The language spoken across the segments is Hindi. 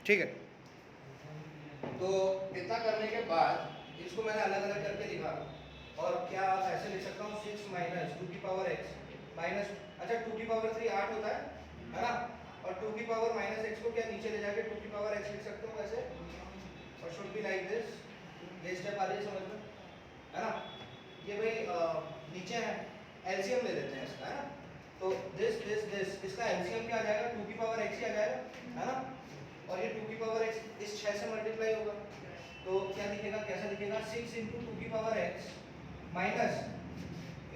ठीक है, तो इतना करने के बाद इसको मैंने अलग अलग करके लिखा, और क्या ऐसे लिख सकता हूँ 6 माइनस 2 की पावर x माइनस, अच्छा 2 की पावर 3 8 होता है ना, और 2 की पावर माइनस x को क्या नीचे ले जाके 2 की पावर x लिख सकते हो वैसे, और शुड बी लाइक दिस। ये स्टेप आ रही है समझ में, है ना। ये भाई नीचे है, एलसीएम ले लेते हैं इसका, है ना। तो दिस इसका एलसीएम क्या आ जाएगा, 2 की पावर x ही आ जाएगा, है ना। और ये 2 की पावर x इस 6 से मल्टीप्लाई होगा, तो क्या दिखेगा, कैसा दिखेगा, 6 इंटू 2 की पावर x माइनस,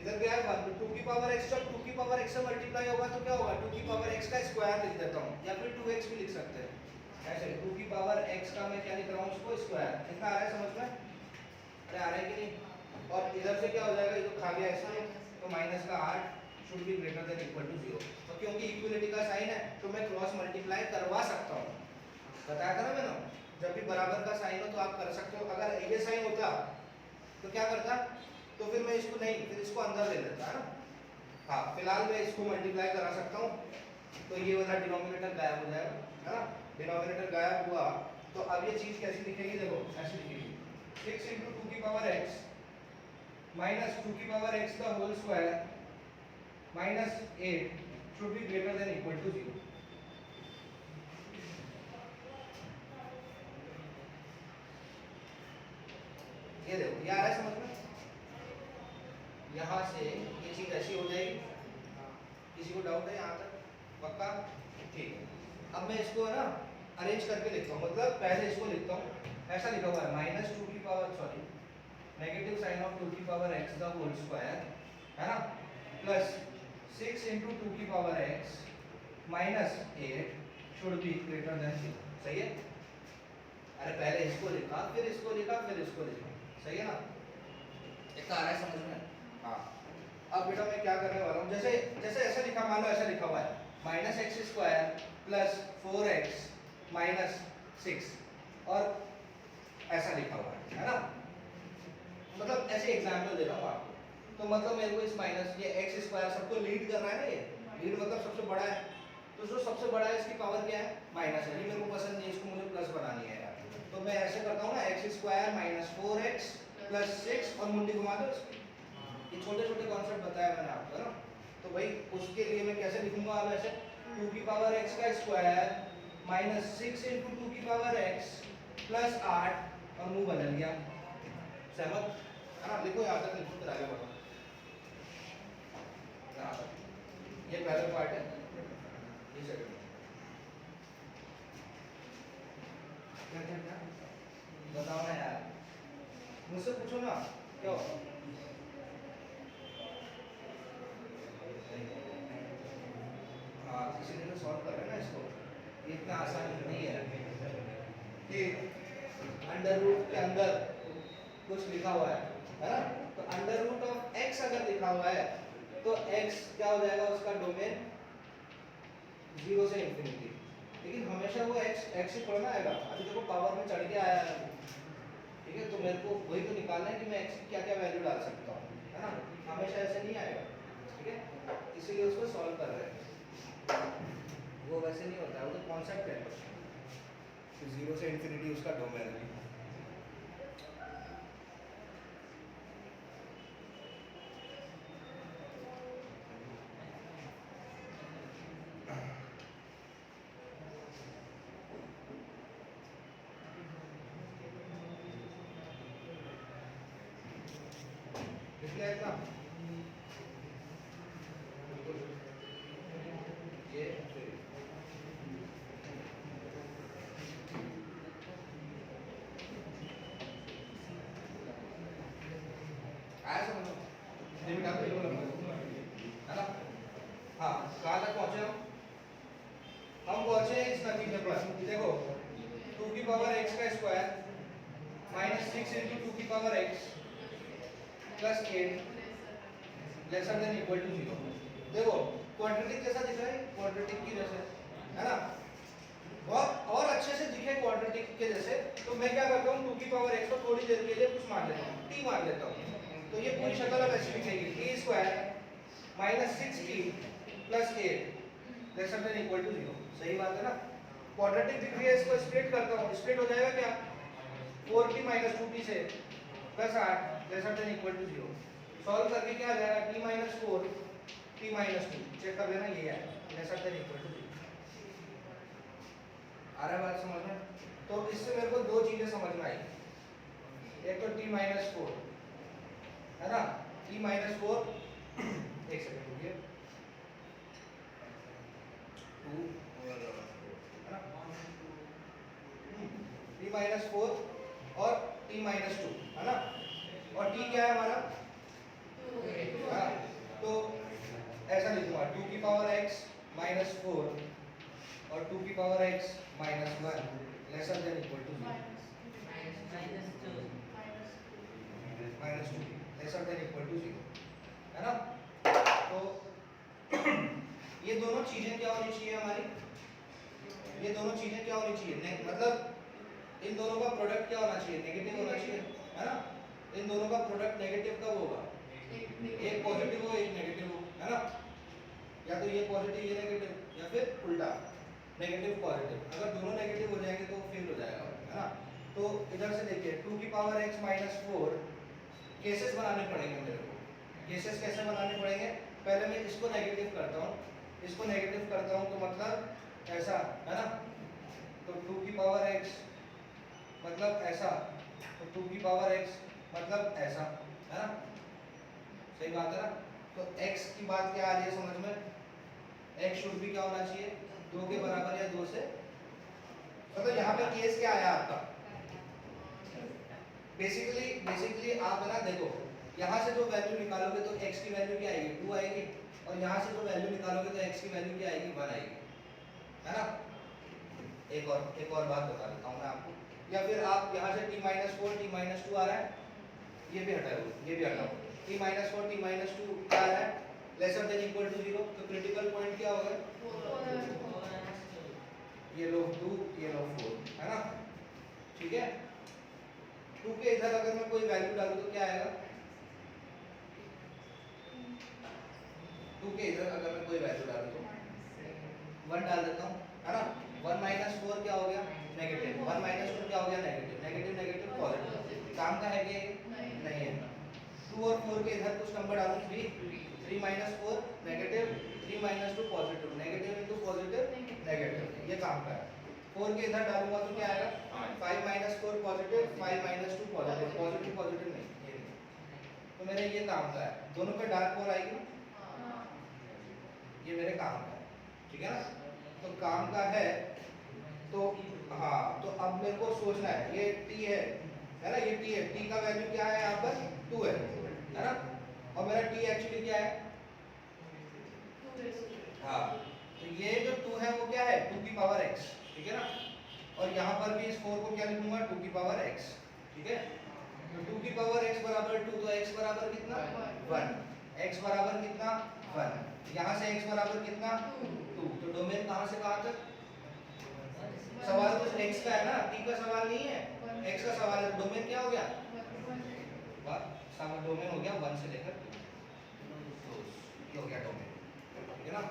इधर गया बात, 2 की पावर x जब 2 की पावर x से मल्टीप्लाई होगा तो क्या होगा, 2 की पावर x का स्क्वायर लिख देता हूँ, या फिर 2x भी लिख सकते हैं ऐसे, 2 की पावर x का मैं क्या लिख रहा हूँ, उसको स्क्वायर। कितना आ रहा है समझ में, अरे आ रहा है कि नहीं। और इधर से क्या हो जाएगा, ये तो खा गया इसमें, तो माइनस का 8 should be greater than equal to 0। तो क्योंकि इक्वलिटी का साइन है तो मैं क्रॉस मल्टीप्लाई करवा सकता हूँ, बताया था ना मैंने, जब भी बराबर का साइन हो तो आप कर सकते हो। अगर ये साइन होता तो क्या करता, तो फिर मैं इसको नहीं, फिर इसको अंदर ले लेता, है ना। हाँ, फिलहाल मैं इसको मल्टीप्लाई करा सकता हूँ, तो ये वाला डिनोमिनेटर गायब हो जाएगा, है ना। डिनोमिनेटर गायब हुआ तो अब ये चीज कैसी लिखेगी, देखो ऐसी लिखेगी, 6 इंटू 2 की पावर x माइनस 2 की पावर x का whole square minus 8 should be greater than equal to 0। ये देखो, ये आ रहा है समझ में, यहाँ से ये चीज ऐसी हो जाएगी। किसी को डाउट है यहाँ तक, पक्का, ठीक है। अब मैं इसको है ना अरेंज करके लिखता हूँ, मतलब पहले इसको लिखता हूँ, ऐसा लिखा हुआ है माइनस 2 की power, sorry, negative sign of 2 की power x the whole square, है ना, प्लस 6 इंटू 2 की power x minus 8 should be greater than 0। सही है, अरे पहले इसको लिखा, फिर इसको लिखा, फिर इसको लिखा, सही है ना। इतना आ रहा है समझ में, हाँ। अब बेटा मैं क्या करने वाला हूँ, जैसे जैसे ऐसा लिखा, मान लो ऐसा लिखा हुआ है minus x square plus 4x minus 6, और ऐसा लिखा हुआ है ना, मतलब ऐसे एग्जाम्पल दे रहा हूँ आपको। तो मतलब मेरे को इस माइनस ये एक्स स्क्वायर सबको लीड कर रहा है ना, ये लीड मतलब सबसे बड़ा है, तो जो सबसे बड़ा है इसकी पावर क्या है, माइनस है, ये मेरे को पसंद नहीं है, इसको मुझे प्लस बनानी है यार। तो मैं ऐसे करता हूँ ना, x square minus 4x plus 6, और मुंडी घुमा दो इसकी। ये छोटे छोटे कॉन्सेप्ट बताया मैंने आपको, ना। तो भाई उसके लिए मैं कैसे लिखूंगा, अब ऐसे 2 की पावर x का स्क्वायर माइनस 6 इंटू 2 की पावर x प्लस 8, और मुंह बदल गया, सहमत, है ना। लिखो यहाँ तक, लिखो फिर आगे बढ़ो। यहाँ तक ये पहला पार्ट है, ये सेकंड। क्या क्या क्या बताओ ना यार, मुझसे पूछो ना, क्यों। हाँ, इसीलिए तो सॉल्व कर रहे हैं ना इसको, ये इतना आसान नहीं है कि अंडर रूट के अंदर कुछ लिखा हुआ है ना। तो अंडर रूट ऑफ x अगर लिखा हुआ है तो x क्या हो जाएगा, उसका डोमेन 0 से इंफिनिटी, लेकिन हमेशा वो x से थोड़ा ना आएगा। अभी देखो पावर में चढ़ के आया है, ठीक है, तो मेरे को वही तो निकालना है कि मैं x की क्या क्या वैल्यू डाल सकता हूँ, है ना। हमेशा ऐसे नहीं आएगा, ठीक है, इसीलिए उसको सॉल्व कर रहे हैं। वो वैसे नहीं होता है, वो तो कॉन्सेप्ट है कि 0 से इंफिनिटी उसका डोमेन है। इसलिए इतना ये आया समझ लो, लिमिट आप बिल्कुल है ना। हाँ, कहाँ तक पहुँचे हम पहुँचे इस नतीजे पर, देखो 2 की पावर x का स्क्वायर माइनस 6 इंटू 2 की power x plus 8 lesser than equal to 0। देखो क्वाड्रेटिक कैसा दिख रहा है, क्वाड्रेटिक की जैसे, है ना, बहुत और अच्छे से दिखे क्वाड्रेटिक के जैसे। तो मैं क्या करता हूँ, 2 की पावर x को थोड़ी देर के लिए कुछ मान लेता हूँ, t मान लेता हूँ, तो ये पूरी शक्ल अब ऐसी दिखेगी, t square minus 6t plus 8 lesser than equal to 0। सही बात है ना। क्वाड्रेटिक दिख रही है, इसको स्प्लिट करता हूँ, स्प्लिट हो जाएगा क्या 4t माइनस 2t से plus 8 lesser than equal to 0। Solve करके क्या आ जाएगा t minus 4 t minus 2, check कर लेना ये है लेसर देन इक्वल टू 0। आ रहा है बात समझ में? तो इससे मेरे को दो चीजें समझ में आई, एक तो t माइनस 4 है ना, t माइनस 4 एक सेकंड रुकिए 2 और है ना t माइनस 4 और t माइनस 2 है ना, और t क्या है हमारा हाँ, तो ऐसा लिखूंगा 2 की पावर x माइनस 4 और 2 की power x minus 1 lesser than equal to minus 2 lesser than equal to 0 है ना। तो ये दोनों चीजें क्या होनी चाहिए हमारी, ये दोनों चीजें क्या होनी चाहिए, मतलब इन दोनों का प्रोडक्ट क्या होना चाहिए, नेगेटिव होना चाहिए है ना। इन दोनों का प्रोडक्ट नेगेटिव कब होगा, एक पॉजिटिव हो एक नेगेटिव हो है ना, या तो ये पॉजिटिव ये नेगेटिव या फिर उल्टा नेगेटिव पॉजिटिव। अगर दोनों नेगेटिव हो जाएंगे तो फेल हो जाएगा है ना। तो इधर से देखिए 2 की पावर x माइनस 4 केसेस बनाने पड़ेंगे मेरे को। केसेस कैसे बनाने पड़ेंगे, पहले मैं इसको नेगेटिव करता हूँ, इसको नेगेटिव करता हूँ तो मतलब ऐसा है ना, तो 2 की पावर x मतलब ऐसा, तो 2 की पावर x मतलब ऐसा है ना, सही बात है ना। तो x की बात क्या आ रही है समझ में, x शुड भी क्या होना चाहिए 2 के बराबर या 2 से, मतलब यहाँ पे केस क्या आया आपका, बेसिकली आप ना देखो यहाँ से जो वैल्यू निकालोगे तो x की वैल्यू क्या आएगी 2 आएगी, और यहाँ से जो वैल्यू निकालोगे तो x की वैल्यू क्या आएगी 1 आएगी है ना। एक और बात बता देता हूँ मैं आपको, या फिर आप यहाँ से t माइनस 4 t माइनस 2 आ रहा है, ये भी हटाओ ये भी हटाओ, t माइनस 4 t माइनस 2 क्या आ रहा है लेसर देन इक्वल टू 0, तो क्रिटिकल पॉइंट क्या होगा ये लो 2 ये लो 4 है ना, ठीक है। 2 के इधर अगर मैं कोई वैल्यू डालूं तो क्या आएगा, 2 के इधर अगर मैं कोई वैल्यू डालूं तो 1 डाल देता हूँ है ना। 1 माइनस 4 क्या हो गया नेगेटिव, 1 माइनस 2 क्या हो गया नेगेटिव, नेगेटिव नेगेटिव पॉजिटिव, काम का है कि नहीं है। 2 और 4 के इधर कुछ नंबर डालूं 3 minus 4 negative, 3 minus 2 positive, negative into positive negative, ये काम का है। 4 के इधर डालूंगा तो क्या आएगा 5 minus 4 positive, 5 minus 2 positive, positive positive नहीं ये नहीं, तो मेरे ये काम का है, दोनों पे डार्क और आएगी ना, ये मेरे काम का है ठीक है ना। तो काम का है तो हाँ, तो अब मेरे को सोचना है ये t है ना, ये t है, t का वैल्यू क्या है यहाँ पर 2 है ना, और मेरा t एक्चुअली क्या है हाँ, तो ये जो 2 है वो क्या है 2 की पावर x ठीक है ना, और यहाँ पर भी इस 4 को क्या लिखूंगा 2 की पावर x ठीक है। तो 2 की पावर x बराबर 2, तो x बराबर कितना 1, x बराबर कितना 1, यहाँ से x बराबर कितना 2, तो डोमेन कहाँ से कहाँ तक, सवाल तो x का है ना, t का सवाल नहीं है, x का सवाल है, डोमेन क्या हो गया डोमेन हो गया 1 से लेकर 2, ये हो गया डोमेन ठीक है ना।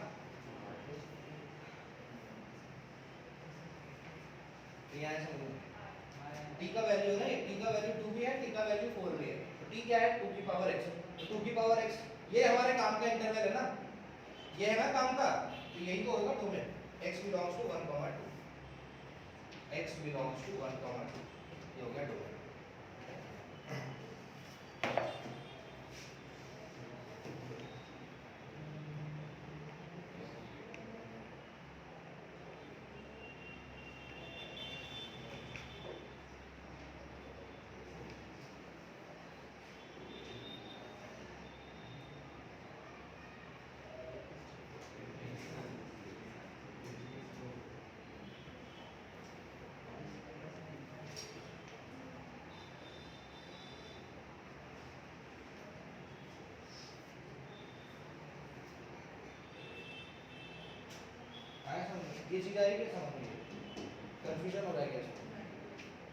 t का वैल्यू है ना, t का वैल्यू 2 भी है, t का वैल्यू 4 भी है, तो t क्या है 2 की पावर x, तो 2 की पावर x ये हमारे काम का इंटरवल है ना, ये है ना काम का, तो यही तो होगा domain x belongs to 1, 2, x belongs to 1, 2, ये हो गया डोमेन। ये चीज आई क्या समझ में, कंफ्यूजन हो रहा है क्या इसमें,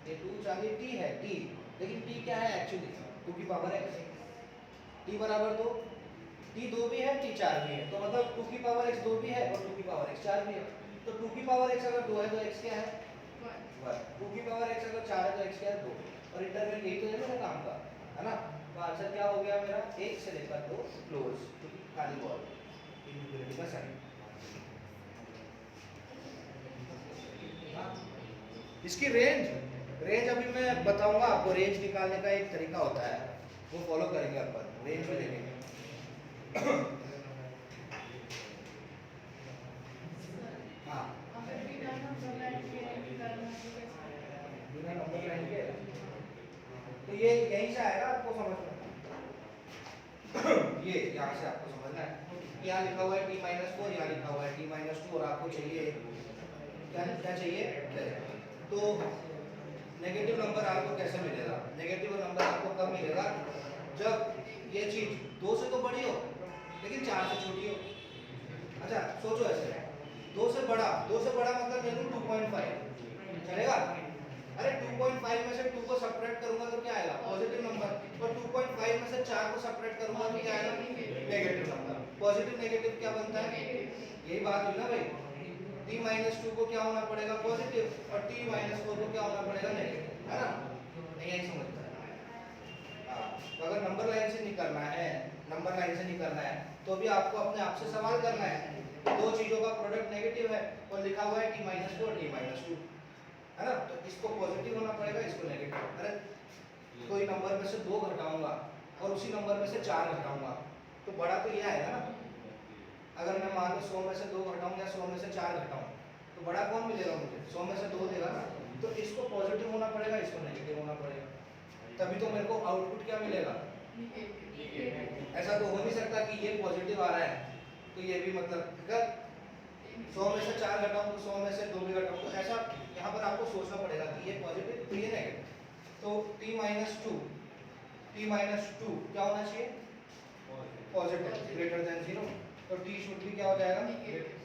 ये 2 चाहिए t है t, लेकिन t क्या है एक्चुअली 2 की पावर x, t बराबर 2, t 2 भी है t 4 भी है, तो मतलब 2 की पावर x 2 भी है और 2 की पावर x 4 भी है, तो 2 की पावर x अगर 2 है तो x क्या है 1। 2 की पावर x अगर 4 है तो x क्या है 2। और इंटरवल यही तो है मेरा काम का, है ना। तो आंसर क्या हो गया मेरा 1 से लेकर 2 क्लोज खाली बॉल इनफिनिटी का साइन। इसकी रेंज अभी मैं बताऊंगा आपको। रेंज निकालने का एक तरीका होता है, वो फॉलो करेंगे अपन, रेंज में देखेंगे। हाँ बिना नंबर लाइन के तो ये यहीं से आएगा आपको समझ में। ये यहाँ से आपको समझना है। यहाँ लिखा हुआ है t-4, यहाँ लिखा हुआ है t-2 और आपको चाहिए क्या क्या चाहिए। तो नेगेटिव नंबर आपको कैसे मिलेगा? नेगेटिव नंबर आपको कब मिलेगा? जब ये चीज 2 से तो बड़ी हो लेकिन 4 से छोटी हो। अच्छा सोचो ऐसे, 2 से बड़ा मतलब ले लूं 2.5 चलेगा। अरे 2.5 में से 2 को सब्ट्रैक्ट करूंगा तो क्या आएगा? Positive number. और 2.5 में से 4 को सब्ट्रैक्ट करूंगा तो क्या आएगा? Negative number. पॉजिटिव नेगेटिव क्या बनता है? यही बात हुई ना भाई। t-2 को क्या होना पड़ेगा? पॉजिटिव। और t-4 को क्या होना पड़ेगा? नेगेटिव, है ना। नहीं यही समझता है। हाँ तो अगर नंबर लाइन से निकलना है तो भी आपको अपने आप से सवाल करना है। दो चीजों का प्रोडक्ट नेगेटिव है और लिखा हुआ है t-4 t-2, है ना। तो इसको पॉजिटिव होना पड़ेगा, इसको नेगेटिव। अरे कोई नंबर में से 2 घटाऊंगा और उसी नंबर में से 4 घटाऊंगा तो बड़ा तो ये आएगा ना। अगर मैं मान लो 100 में से 2 घटाऊं या 100 में से 4 घटाऊं तो बड़ा कौन मिलेगा मुझे? 100 में से 2 देगा ना। तो इसको पॉजिटिव होना पड़ेगा, इसको नेगेटिव होना पड़ेगा, तभी तो मेरे को आउटपुट क्या मिलेगा। ऐसा तो हो नहीं सकता कि ये पॉजिटिव आ रहा है तो ये भी मतलब अगर 100 में से 4 घटाऊं तो 100 में से 2 भी घटाऊं तो ऐसा यहाँ पर आपको सोचना पड़ेगा कि ये पॉजिटिव तो ये नेगेटिव। तो t-2 क्या होना चाहिए? Positive greater than 0। तो t शुड भी क्या हो जाएगा?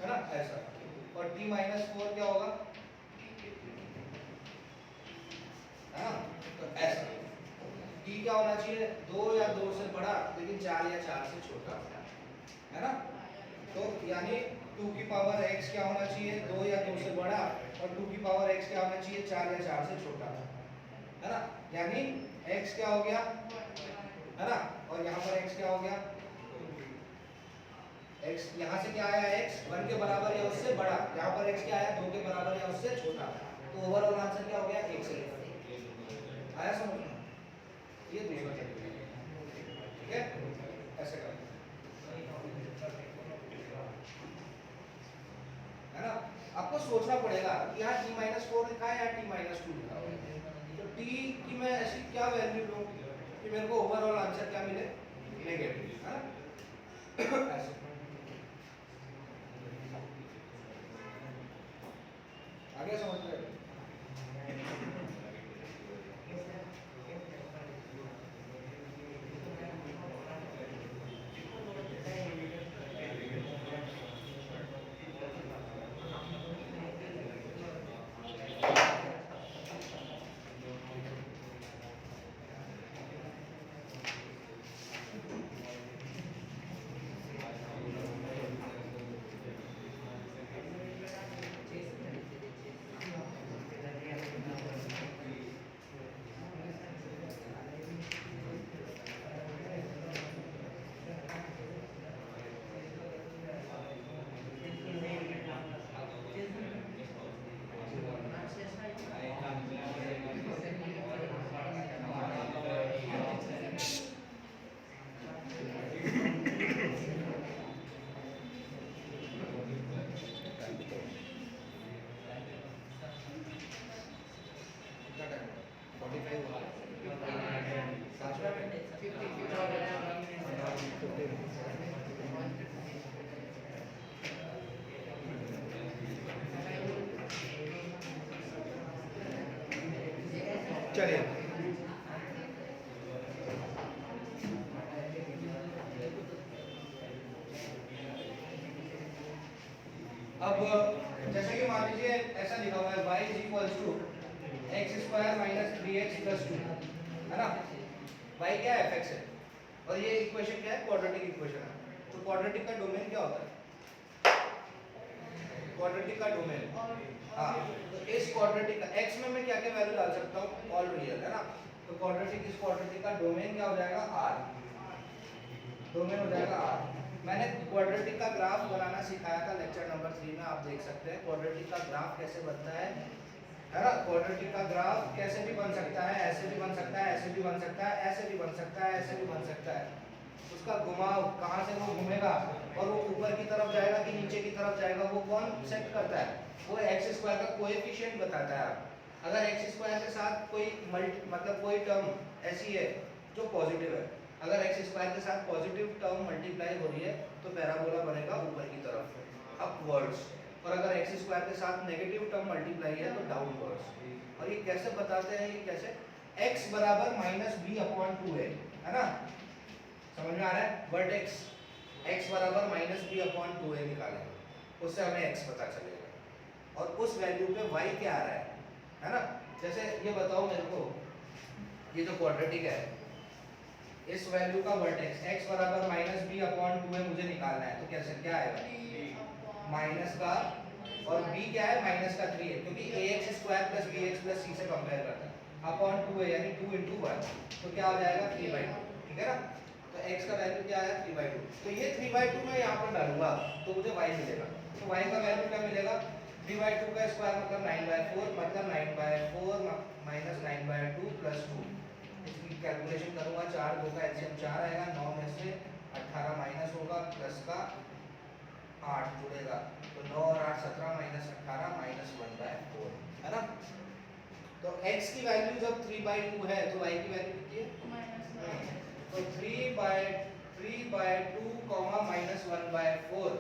है ना ऐसा। और t-4 क्या होगा? है ना तो ऐसा। t क्या होना चाहिए? 2 या 2 से बड़ा लेकिन 4 या 4 से छोटा, है ना। तो यानी 2 की पावर x क्या होना चाहिए? 2 या 2 से बड़ा। और 2 की पावर x क्या होना चाहिए? 4 या 4 से छोटा, है ना। यानी x क्या हो गया, है ना। और यहाँ पर x क्या हो गया? x यहाँ से क्या आया? x 1 के बराबर या उससे बड़ा। यहाँ पर x क्या आया? 2 के बराबर या उससे छोटा। तो ओवरऑल आंसर क्या हो गया? 1 से आया समझ में? ये दूसरा तरीका है, ठीक है। ऐसे कर, है ना। आपको सोचना पड़ेगा कि यहाँ t-4 लिखा है या t-2 लिखा है। तो t की मैं ऐसी क्या वैल्यू लूँ कि मेरे को ओवरऑल आंसर क्या मिले? नेगेटिव, है ना। ऐसे आगे समझ रहे हो? चलिए अब जैसे कि मान लीजिए ऐसा लिखा हुआ है y is equals to x square minus 3x plus 2, है ना। y क्या है? fx है। और ये इक्वेशन क्या है? क्वाड्रेटिक इक्वेशन है। तो क्वाड्रेटिक का डोमेन क्या होता है? क्वाड्रेटिक का डोमेन। हाँ, तो इस क्वाड्रेटिक का x में मैं क्या क्या वैल्यू डाल सकता हूँ, ऑल रियल है ना। तो क्वाड्रेटिक, इस क्वाड्रेटिक का डोमेन क्या हो जाएगा, r, डोमेन हो जाएगा r। मैंने क्वाड्रेटिक का ग्राफ बनाना सिखाया था लेक्चर नंबर 3 में, आप देख सकते हैं क्वाड्रेटिक का ग्राफ कैसे बनता है ना। क्वाड्रेटिक का ग्राफ कैसे भी बन सकता है, ऐसे भी बन सकता है, ऐसे भी बन सकता है, ऐसे भी बन सकता है, ऐसे भी बन सकता है। उसका घुमाव कहाँ से वो घूमेगा और वो ऊपर की तरफ जाएगा कि नीचे की तरफ जाएगा, वो कौन सेट करता है, वो एक्स स्क्वायर का कोएफिशिएंट बताता है। अगर एक्स स्क्वायर के साथ कोई मतलब कोई टर्म ऐसी है जो पॉजिटिव है, अगर एक्स स्क्वायर के साथ पॉजिटिव टर्म मल्टीप्लाई हो रही है तो पैराबोला बनेगा ऊपर की तरफ अपवर्ड्स, और अगर एक्स स्क्वायर के साथ नेगेटिव टर्म मल्टीप्लाई है तो डाउनवर्ड्स। और ये कैसे बताते हैं, ये कैसे, x बराबर -b/2 है ना, समझ में आ रहा है। वर्टेक्स x बराबर -b/2 निकालेंगे, उससे हमें x पता चलेगा और उस वैल्यू पे y क्या आ रहा है ना। जैसे ये बताओ मेरे को, ये जो क्वाड्रेटिक है इस वैल्यू का वर्टेक्स x बराबर -b/2 है, मुझे निकालना है, तो कैसे क्या आएगा, माइनस का, और b क्या है, -3 है, क्योंकि ax² + bx + c से कंपेयर करता है, अपॉन 2 है यानी 2 × 1, तो क्या हो जाएगा 3/2, ठीक है ना। तो x का वैल्यू क्या आया 3/2, तो ये 3/2 मैं यहाँ पर डालूंगा तो मुझे y मिलेगा। तो y का वैल्यू क्या मिलेगा, 3/2 का स्क्वायर मतलब 9/4, मतलब 9/4 -9/2 + 2। इसकी कैलकुलेशन करूंगा, 4 2 का एलसीएम 4 आएगा, 9 में से 18 माइनस होगा, प्लस का 8 जुड़ेगा, तो 9 और 8 17 -18 -1/4 है ना। तो x की वैल्यू जब 3/2 है तो y की वैल्यू कितनी है, तो 3/2, -1/4,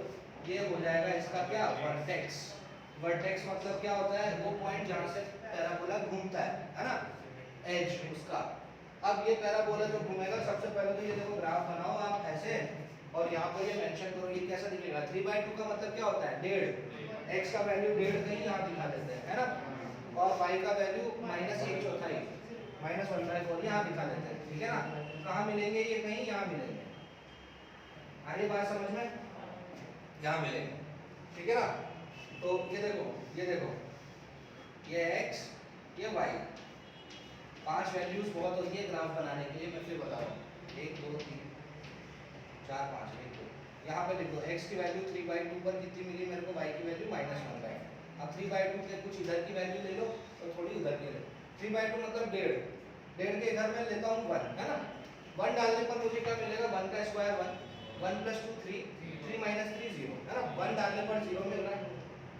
ये हो जाएगा इसका क्या, वर्टेक्स। वर्टेक्स मतलब क्या होता है, वो पॉइंट जहाँ से पैराबोला घूमता है ना, एज उसका। अब ये पैराबोला जो घूमेगा, सबसे पहले तो ये देखो ग्राफ बनाओ आप ऐसे, और यहाँ पर ये मेंशन करो ये कैसा दिखेगा, 3/2 का मतलब क्या होता है, 1.5, x का वैल्यू 1.5 कहीं यहाँ दिखा देते हैं है ना, और y का वैल्यू -1/4 -1/4 यहाँ दिखा देते हैं, ठीक है ना। कहाँ मिलेंगे ये, कहीं यहाँ मिलेंगे, आगे बात समझ में, यहाँ मिलेंगे, ठीक है ना। तो ये देखो, ये देखो, ये x, ये y, 5 वैल्यूज बहुत होती है ग्राफ बनाने के लिए, मैं फिर बता रहा हूँ, 1 2 3 4 5, 1 2, यहाँ पे लिख दो, x की वैल्यू 3/2 पर कितनी मिली मेरे को, y की वैल्यू -1/2। अब 3/2 के कुछ इधर की वैल्यू ले लो और थोड़ी उधर की ले लो, 3/2 मतलब 1.5 के इधर मैं लेता हूँ 1 है ना, 1 डालने पर मुझे क्या मिलेगा, 1 का स्क्वायर 1, 1 + 2 3, 3 - 3 0 है ना, 1 डालने पर 0 मिल रहा है,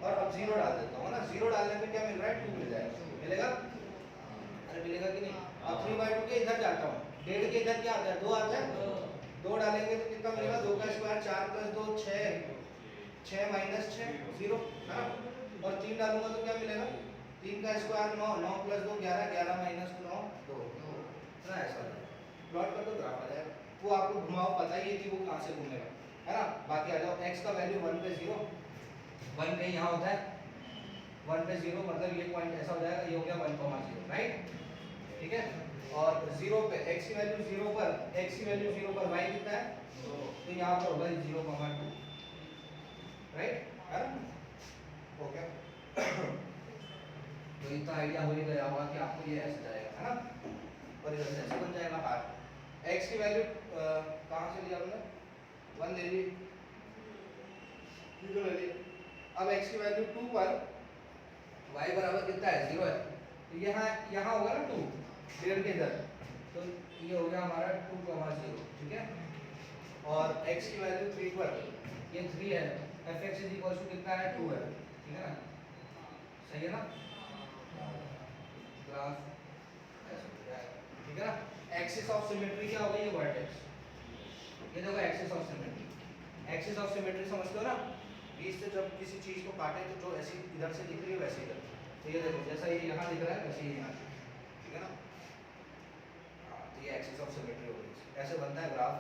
और अब 0 डाल देता हूँ ना, 0 डालने पे क्या मिल रहा है, 2 मिल जाएगा, मिलेगा, अरे मिलेगा कि नहीं। अब 3/2 के इधर जाता हूँ, 1.5 के इधर क्या आता है, 2 आता है, 2 डालेंगे तो कितना मिलेगा, 2 का स्क्वायर 4 + 2 6, 6 - 6 0 है ना, और 3 डालूंगा तो क्या मिलेगा, 3 का स्क्वायर 9, 9 + 2 11, 11 - 9 2 ना, ऐसा प्लॉट कर दो, ग्राफ आ जाएगा। वो आपको घुमाव पता ही है कि वो कहाँ से घूमेगा है ना। बाकी आ जाओ, x का वैल्यू 1 पे 0, 1 कहीं यहाँ होता है, 1 पे 0 मतलब ये पॉइंट ऐसा हो जाएगा, ये हो गया 1,0 राइट, ठीक है। और 0 पे x की वैल्यू 0 पर, x की वैल्यू 0 पर y कितना है, तो यहाँ पर होगा 0,2 राइट है ना, हो गया। तो इतना आइडिया हो ही गया होगा कि आपको ये ऐसे जाएगा है ना, और इधर से ऐसे बन जाएगा हाथ। x की वैल्यू कहाँ से लिया हमने, 1 ले ली, 0 ले ली। अब x की वैल्यू 2 पर y बराबर कितना है, 0 है, तो यहाँ होगा ना 2, 1.5 के इधर, तो ये हो गया हमारा 2,0, ठीक है। और x की वैल्यू 3 पर, ये 3 है, fx कितना है, 2 है, ठीक है ना, सही है ना, ग्राफ ऐसे हो जाएगा, ठीक है ना। एक्सिस ऑफ सिमेट्री क्या होगा, ये वर्टेक्स, ये देखो axis of symmetry, axis of symmetry समझते हो ना, बीच से जब किसी चीज को काटे तो जो ऐसी इधर से दिख रही है वैसे इधर, तो ये देखो जैसा ये यहाँ दिख रहा है वैसे ये यहाँ, ठीक है ना। तो ये एक्सिस ऑफ सिमेट्री होगी, ऐसे बनता है ग्राफ।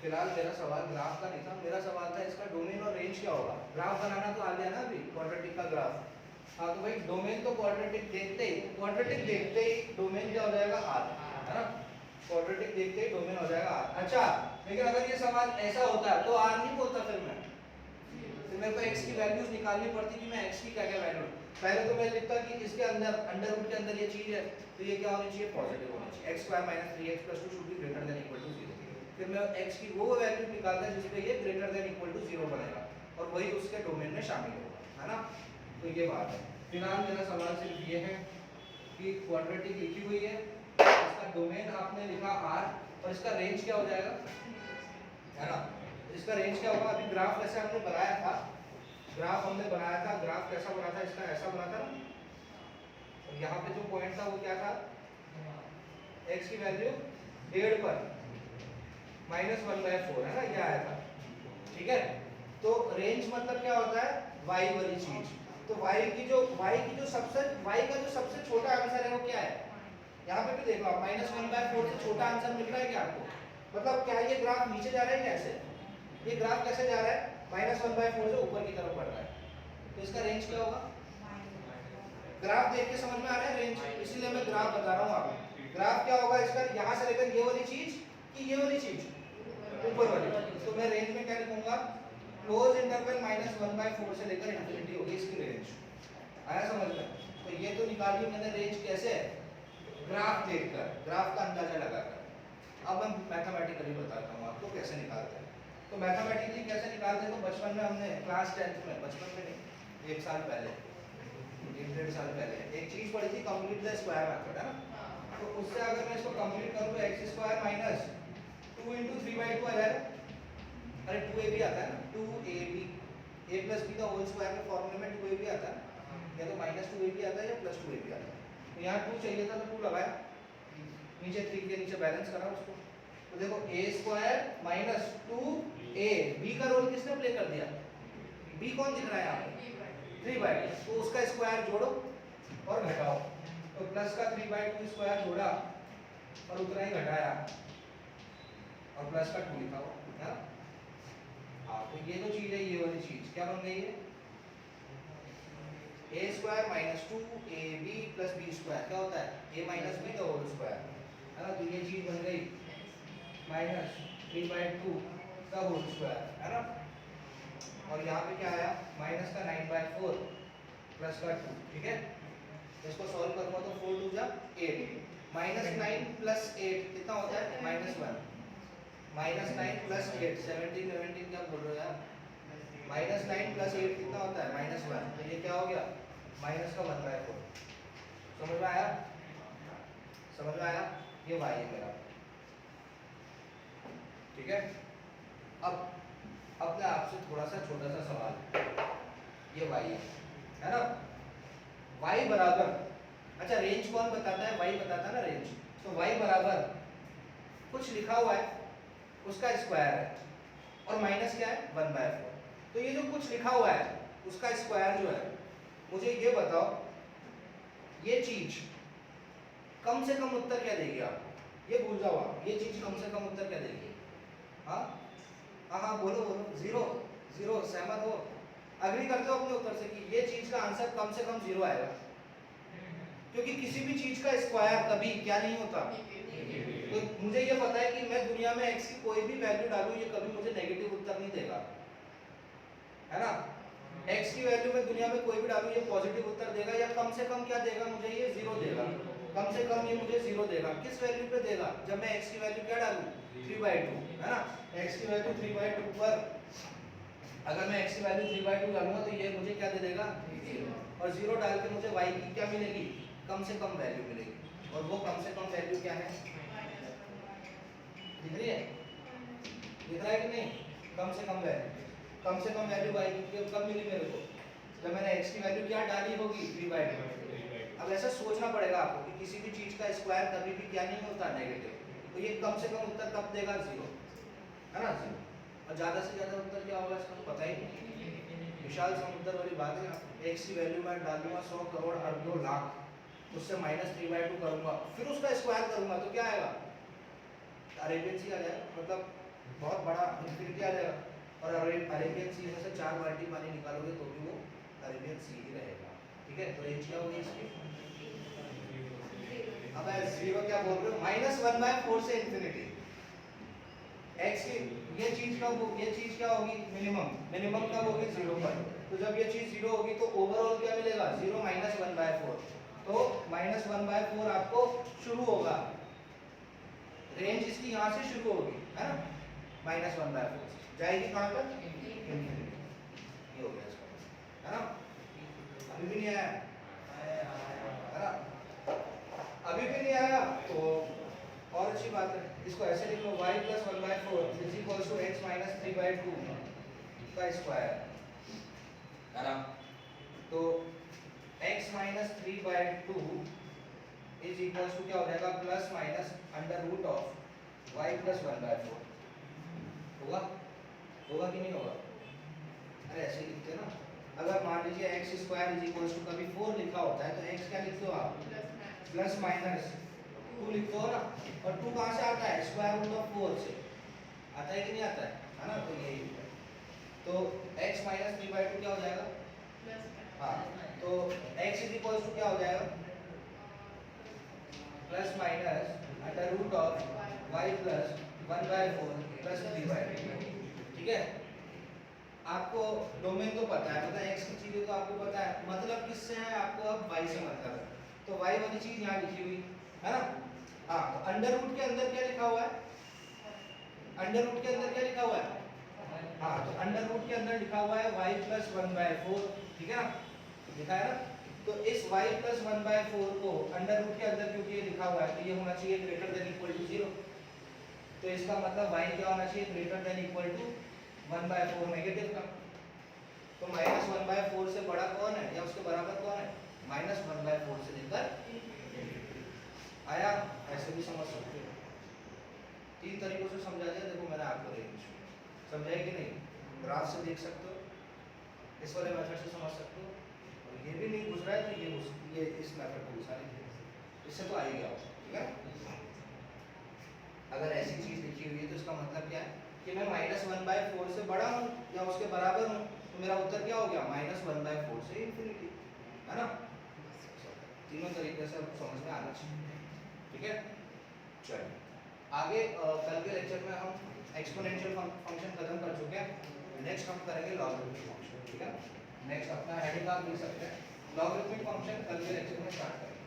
फिलहाल मेरा सवाल ग्राफ का नहीं था, मेरा सवाल था इसका डोमेन और रेंज क्या होगा। ग्राफ बनाना तो आ गया ना अभी, क्वाड्रेटिक का ग्राफ। हाँ तो भाई डोमेन तो क्वाड्रेटिक देखते ही डोमेन क्या हो जाएगा, आर है ना, क्वाड्रेटिक देखते ही डोमेन हो जाएगा आर। अच्छा लेकिन अगर ये सवाल ऐसा होता है तो आर नहीं बोलता फिर मैं, मेरे को x की वैल्यूज निकालनी पड़ती कि मैं x की क्या क्या वैल्यू, पहले तो मैं लिखता कि इसके अंदर अंडर रूट के अंदर ये चीज है तो ये क्या होनी चाहिए, पॉजिटिव होनी चाहिए, x square minus 3x plus 2 should be greater than equal to 0। फिर मैं x की वो वैल्यू निकालता जिस पे ये ग्रेटर देन इक्वल टू 0 बनेगा और वही उसके डोमेन में शामिल होगा, है ना। तो ये बात है। फिलहाल मेरा सवाल सिर्फ ये है कि क्वाड्रेटिक लिखी हुई है, इसका डोमेन आपने लिखा r और इसका रेंज क्या हो जाएगा, है ना। इसका रेंज क्या होगा, अभी ग्राफ वैसे हमने बनाया था, ग्राफ कैसा बना था, इसका ऐसा बना था ना, और यहाँ पे जो पॉइंट था वो क्या था, x की वैल्यू 1.5 पर -1/4 है ना, ये आया था, ठीक है। तो रेंज मतलब क्या होता है, y वाली चीज। तो y का जो सबसे छोटा आंसर है वो क्या है, यहाँ पे भी देख लो आप, -1/4 से छोटा आंसर मिल रहा है क्या आपको, मतलब क्या ये ग्राफ नीचे जा रहा है कैसे, ये ग्राफ कैसे जा रहा है, -1/4 से ऊपर की तरफ बढ़ रहा है, तो इसका रेंज क्या होगा, ग्राफ देख के समझ में आ रहा है रेंज, इसीलिए मैं ग्राफ बता रहा हूँ आपको। ग्राफ क्या होगा इसका, यहाँ से लेकर ये वाली चीज कि ये वाली चीज ऊपर वाली, तो मैं रेंज में क्या लिखूंगा, क्लोज इंटरवल -1/4 से लेकर इंफिनिटी होगी इसकी रेंज, आया समझ में। तो ये तो निकाली मैंने रेंज कैसे, ग्राफ देखकर, ग्राफ का अंदाजा लगाकर। अब मैं मैथमेटिकली बताता हूँ आपको कैसे निकालते हैं। तो मैथमेटिकली कैसे निकालते हैं, तो बचपन में हमने क्लास 10th में, बचपन में नहीं, 1 साल पहले, 1.5 साल पहले एक चीज पढ़ी थी, कंप्लीट द स्क्वायर मेथड, है ना। तो उससे अगर मैं इसको कंप्लीट करूँ तो x स्क्वायर माइनस 2 × 3/2 आ जाएगा, अरे 2ab आता है ना, 2ab a प्लस b का होल स्क्वायर के फॉर्मूले में 2ab आता है, या तो -2ab आता है या +2ab आता है। तो यहाँ 2 चाहिए था तो 2 लगाया, नीचे 3 के नीचे बैलेंस करा उसको, तो देखो a square minus 2a, b का रोल किसने प्ले कर दिया, b कौन दिख रहा है यहाँ पे, 3/2, तो उसका स्क्वायर जोड़ो और घटाओ, तो प्लस का 3/2 स्क्वायर जोड़ा और उतना ही घटाया और प्लस का 2 लिखा हुआ है। हाँ, तो ये जो चीज है, ये वाली चीज क्या बन गई है, a square minus 2ab plus b square क्या होता है, a माइनस b का होल स्क्वायर, है ना। तो ये चीज बन गई -3/2 का होल स्क्वायर, है ना। और यहाँ पे क्या आया, माइनस का 9/4 प्लस का 2, ठीक है। इसको सॉल्व करूंगा तो 4 2 जा 8, -9 + 8 कितना होता है, -1, -9 + 8 17 क्या बोल रहे हो यार, -9 + 8 कितना होता है, -1, तो ये क्या हो गया, माइनस का 1/4। समझ में आया, समझ में आया, ये y है मेरा, ठीक है। अब मैं आपसे थोड़ा सा छोटा सा सवाल, ये y है ना, y बराबर, अच्छा रेंज कौन बताता है, y बताता है ना रेंज, तो y बराबर कुछ लिखा हुआ है उसका स्क्वायर है और माइनस क्या है 1/4, तो ये जो कुछ लिखा हुआ है उसका स्क्वायर जो है, मुझे ये बताओ ये चीज कम से कम उत्तर क्या देगी आपको, ये भूल जाओ आप, ये चीज कम से कम उत्तर क्या देगी, हाँ हाँ बोलो बोलो, 0 सहमत हो, अग्री करते हो अपने उत्तर से कि ये चीज का आंसर कम से कम 0 आएगा, क्योंकि किसी भी चीज का स्क्वायर कभी क्या नहीं होता, तो मुझे ये पता है कि मैं दुनिया में x की कोई भी वैल्यू डालूं ये कभी मुझे नेगेटिव उत्तर नहीं देगा, है ना। x की वैल्यू में दुनिया में कोई भी डालूं ये पॉजिटिव उत्तर देगा, या कम से कम क्या देगा मुझे, ये 0 देगा, कम से कम ये मुझे 0 देगा, किस वैल्यू पे देगा, जब मैं x की वैल्यू क्या डालूं 3/2, है ना। x की वैल्यू 3/2 पर अगर मैं x की वैल्यू 3/2 डालूंगा तो ये मुझे क्या दे देगा 0, और 0 डाल के मुझे y की क्या मिलेगी, कम से कम वैल्यू मिलेगी, और वो कम से कम वैल्यू क्या है, दिख रही है, दिख रहा है कि नहीं, कम से कम वैल्यू y की कब मिली मेरे को, जब मैंने x की वैल्यू क्या डाली होगी 3/2। अब ऐसा सोचना पड़ेगा आपको कि किसी भी चीज का स्क्वायर कभी भी क्या नहीं होता, नेगेटिव, तो ये कम से कम उत्तर कब देगा 0, है ना 0, और ज्यादा से ज्यादा उत्तर क्या होगा इसका पता ही नहीं, विशाल समुद्र वाली बात है। x की वैल्यू मैं डालूंगा 100 करोड़ अरबों लाख, उससे -3/2 करूंगा, फिर उसका स्क्वायर करूंगा तो क्या आएगा, अरेबियन सी आ जाएगा, मतलब बहुत बड़ा इंफिनिटी आ जाएगा, और अरेबियन सी में से 4 बाल्टी पानी निकालोगे तो भी वो अरेबियन सी ही रहेगा, ठीक है। तो रेंज क्या होगी इसकी, अब 0 क्या बोल रहे हो, -1/4 से इंफिनिटी, x की ये चीज क्या होगी, मिनिमम। मिनिमम कब होगी, 0 पर। तो जब ये चीज 0 होगी तो ओवरऑल क्या मिलेगा, 0 माइनस 1/4। तो माइनस 1/4 आपको शुरू होगा, रेंज इसकी यहाँ से शुरू होगी, है ना, माइनस 1/4 जाएगी कहाँ तक, इन्फिनिटी। ये हो गया इसका, है ना। अभी भी नहीं आया, है ना, अभी भी नहीं आया तो और अच्छी बात है, इसको ऐसे लिख लो, y plus 1/4 is equal to x minus 3/2 का स्क्वायर, है ना। तो x minus 3/2 is equal to क्या हो जाएगा, plus minus under root of y plus 1/4। होगा, होगा कि नहीं होगा, अरे ऐसे लिखते हैं ना। अगर मान लीजिए x square is equal to कभी 4 लिखा होता है तो x क्या लिखते हो आप, प्लस माइनस 2 लिखते हो ना। और 2 कहाँ से आता है, स्क्वायर रूट ऑफ 4 से आता है कि नहीं आता है ना। तो यही है, तो x माइनस 3/2 क्या हो जाएगा, हाँ, तो x इज इक्वल टू क्या हो जाएगा, plus minus under root of y plus 1/4 plus 3/2। ठीक है, आपको डोमेन तो पता है, मतलब x की चीजें तो आपको पता है, मतलब किससे है आपको, अब y से मतलब है। तो y वाली चीज यहाँ लिखी हुई है ना। हाँ, तो अंडर रूट के अंदर क्या लिखा हुआ है, अंडर रूट के अंदर क्या लिखा हुआ है, हाँ, तो अंडर रूट के अंदर लिखा हुआ है y प्लस 1/4। ठीक है ना, लिखा है ना। तो इस y प्लस 1/4 को अंडर रूट के अंदर क्योंकि ये लिखा हुआ है तो ये होना चाहिए ग्रेटर देन इक्वल टू 0। तो इसका मतलब y क्या होना चाहिए, greater than equal to 1/4 negative का। तो माइनस 1/4 से बड़ा कौन है या उसके बराबर कौन है, माइनस 1/4 से लेकर आया। ऐसे भी समझ सकते हो, 3 तरीकों से समझा दिया। देखो मैंने आपको रेंज समझाई कि नहीं, ग्राफ से देख सकते हो, इस वाले मेथड से समझ सकते हो, और ये भी नहीं घुस रहा है तो ये इस मेथड को घुसा लीजिए, इससे तो आ ही गया। ठीक है, अगर ऐसी चीज लिखी हुई है तो इसका मतलब क्या है कि मैं माइनस 1/4 से बड़ा हूँ या उसके बराबर हूँ, तो मेरा उत्तर क्या हो गया, माइनस 1/4 से इन्फिनिटी, है ना। तीनों तरीके से समझ में आना चाहिए। ठीक है, चलिए आगे कल के लेक्चर में हम एक्सपोनेंशियल फंक्शन खत्म कर चुके हैं, नेक्स्ट हम करेंगे लॉगरिथमिक फंक्शन। ठीक है, नेक्स्ट अपना हेडिंग आप लिख सकते हैं, लॉगरिथमिक फंक्शन कल के लेक्चर में स्टार्ट करेंगे।